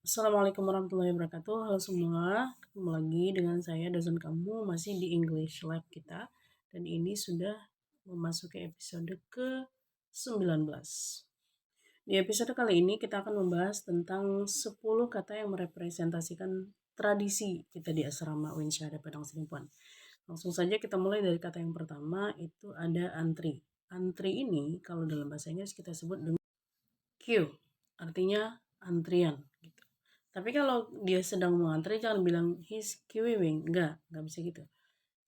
Assalamualaikum warahmatullahi wabarakatuh. Halo semua, ketemu lagi dengan saya dosen kamu masih di English Lab kita. Dan ini sudah memasuki episode ke-19. Di episode kali ini kita akan membahas tentang 10 kata yang merepresentasikan tradisi kita di asrama UIN Syahada Padang Sidimpuan. Langsung saja kita mulai dari kata yang pertama, itu ada antri. Antri ini kalau dalam bahasa Inggris kita sebut dengan queue, artinya antrian gitu. Tapi kalau dia sedang mengantri jangan bilang he's queuing, enggak bisa gitu.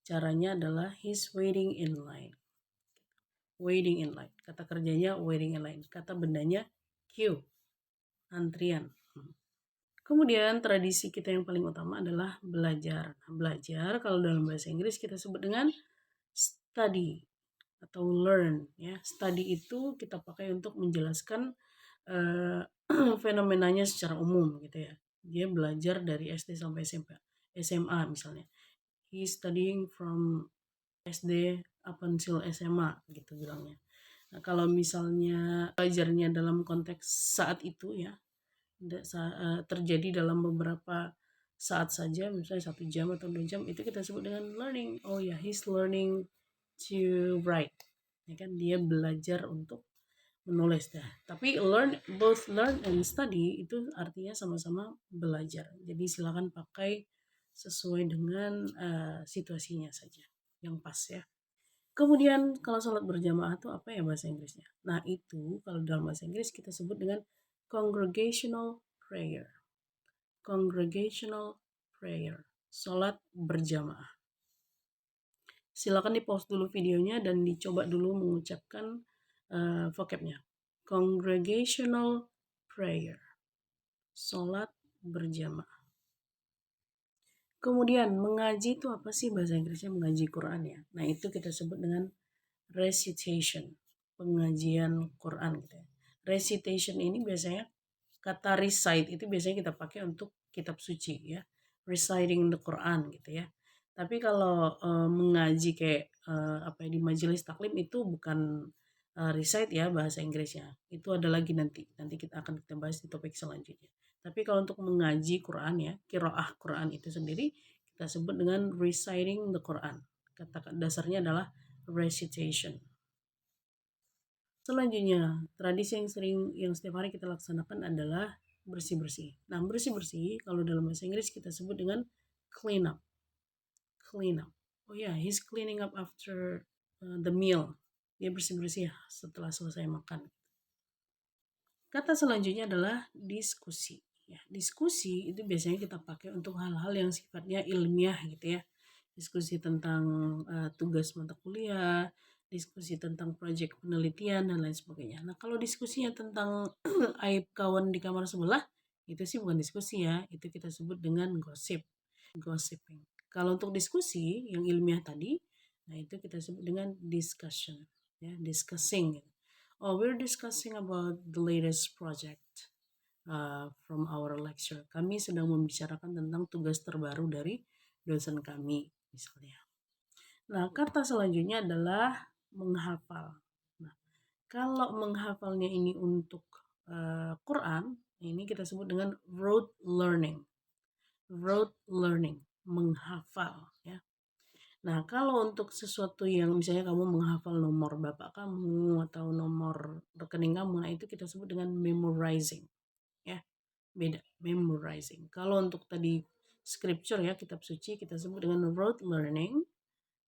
Caranya adalah he's waiting in line. Waiting in line. Kata kerjanya waiting in line. Kata bendanya queue, antrian. Kemudian tradisi kita yang paling utama adalah belajar. Belajar kalau dalam bahasa Inggris kita sebut dengan study atau learn ya. Study itu kita pakai untuk menjelaskan fenomenanya secara umum gitu ya. Dia belajar dari SD sampai SMA misalnya. He studying from SD up until SMA gitu bilangnya. Nah, kalau misalnya belajarnya dalam konteks saat itu ya, terjadi dalam beberapa saat saja, misalnya 1 jam atau 2 jam, itu kita sebut dengan learning. Oh ya, he's learning to write. Ya kan, dia belajar untuk menulis dah. Tapi both learn and study itu artinya sama-sama belajar. Jadi silakan pakai sesuai dengan situasinya saja yang pas ya. Kemudian kalau sholat berjamaah itu apa ya bahasa Inggrisnya? Nah itu kalau dalam bahasa Inggris kita sebut dengan congregational prayer. Congregational prayer. Sholat berjamaah. Silakan di pause dulu videonya dan dicoba dulu mengucapkan vocabnya. Congregational prayer. Sholat berjamaah. Kemudian mengaji itu apa sih bahasa Inggrisnya, mengaji Quran ya. Nah itu kita sebut dengan recitation. Pengajian Quran gitu ya. Recitation ini biasanya kata recite itu biasanya kita pakai untuk kitab suci ya. Reciting the Quran gitu ya. Tapi kalau mengaji kayak di majelis taklim itu bukan recite ya bahasa Inggrisnya. Itu ada lagi nanti kita akan bahas di topik selanjutnya. Tapi kalau untuk mengaji Quran ya, qiraah Quran itu sendiri kita sebut dengan reciting the Quran. Kata dasarnya adalah recitation. Selanjutnya, tradisi yang setiap hari kita laksanakan adalah bersih-bersih. Nah, bersih-bersih kalau dalam bahasa Inggris kita sebut dengan clean up. Clean up. Oh ya, he's cleaning up after the meal. Dia bersih-bersih setelah selesai makan. Kata selanjutnya adalah diskusi. Ya, diskusi itu biasanya kita pakai untuk hal-hal yang sifatnya ilmiah gitu ya. Diskusi tentang tugas mata kuliah, diskusi tentang proyek penelitian dan lain sebagainya. Nah, kalau diskusinya tentang aib kawan di kamar sebelah, itu sih bukan diskusi ya, itu kita sebut dengan gosip, gossiping. Kalau untuk diskusi yang ilmiah tadi, nah itu kita sebut dengan discussion, ya, discussing. Oh, we're discussing about the latest project from our lecture. Kami sedang membicarakan tentang tugas terbaru dari dosen kami, misalnya. Nah, kata selanjutnya adalah menghafal. Nah, kalau menghafalnya ini untuk Quran, ini kita sebut dengan rote learning. Rote learning, menghafal ya. Nah, kalau untuk sesuatu yang misalnya kamu menghafal nomor bapak kamu atau nomor rekening kamu, nah itu kita sebut dengan memorizing. Ya, beda, memorizing. Kalau untuk tadi scripture ya, kitab suci, kita sebut dengan rote learning,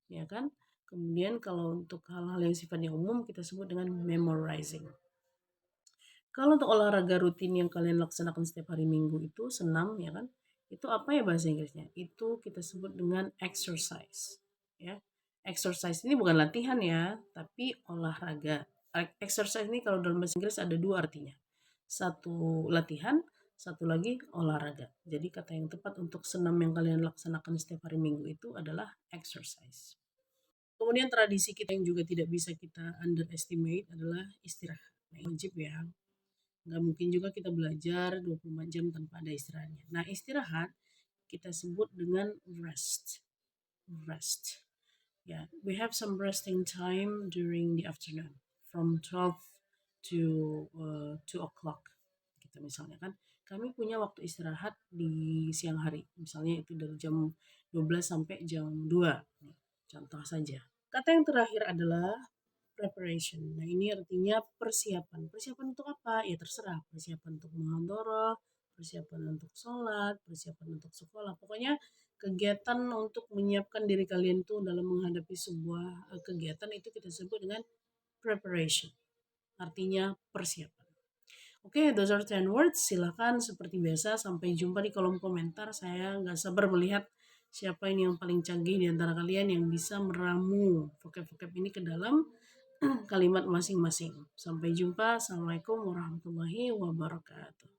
ya kan? Kemudian kalau untuk hal-hal yang sifatnya umum, kita sebut dengan memorizing. Kalau untuk olahraga rutin yang kalian laksanakan setiap hari Minggu itu senam ya kan? Itu apa ya bahasa Inggrisnya? Itu kita sebut dengan exercise. Ya. Exercise ini bukan latihan ya, tapi olahraga. Exercise ini kalau dalam bahasa Inggris ada 2 artinya. Satu latihan, satu lagi olahraga. Jadi kata yang tepat untuk senam yang kalian laksanakan setiap hari Minggu itu adalah exercise. Kemudian tradisi kita yang juga tidak bisa kita underestimate adalah istirahat. Nah, wajib ya. Nggak mungkin juga kita belajar 24 jam tanpa ada istirahatnya. Nah, istirahat kita sebut dengan rest. Rest. Yeah, we have some resting time during the afternoon from 12 to 2 o'clock. Gitu misalnya kan. kami punya waktu istirahat di siang hari. Misalnya itu dari jam 12 sampai jam 2. Contoh saja. Kata yang terakhir adalah preparation. Nah, ini artinya persiapan. Persiapan untuk apa? Ya terserah. Persiapan untuk menghadoroh, persiapan untuk sholat, persiapan untuk sekolah. Pokoknya kegiatan untuk menyiapkan diri kalian tuh dalam menghadapi sebuah kegiatan itu kita sebut dengan preparation. Artinya persiapan. Oke, those are 10 words. Silahkan seperti biasa sampai jumpa di kolom komentar. Saya nggak sabar melihat siapa ini yang paling canggih di antara kalian yang bisa meramu vocab-vocab ini ke dalam kalimat masing-masing. Sampai jumpa. Assalamualaikum warahmatullahi wabarakatuh.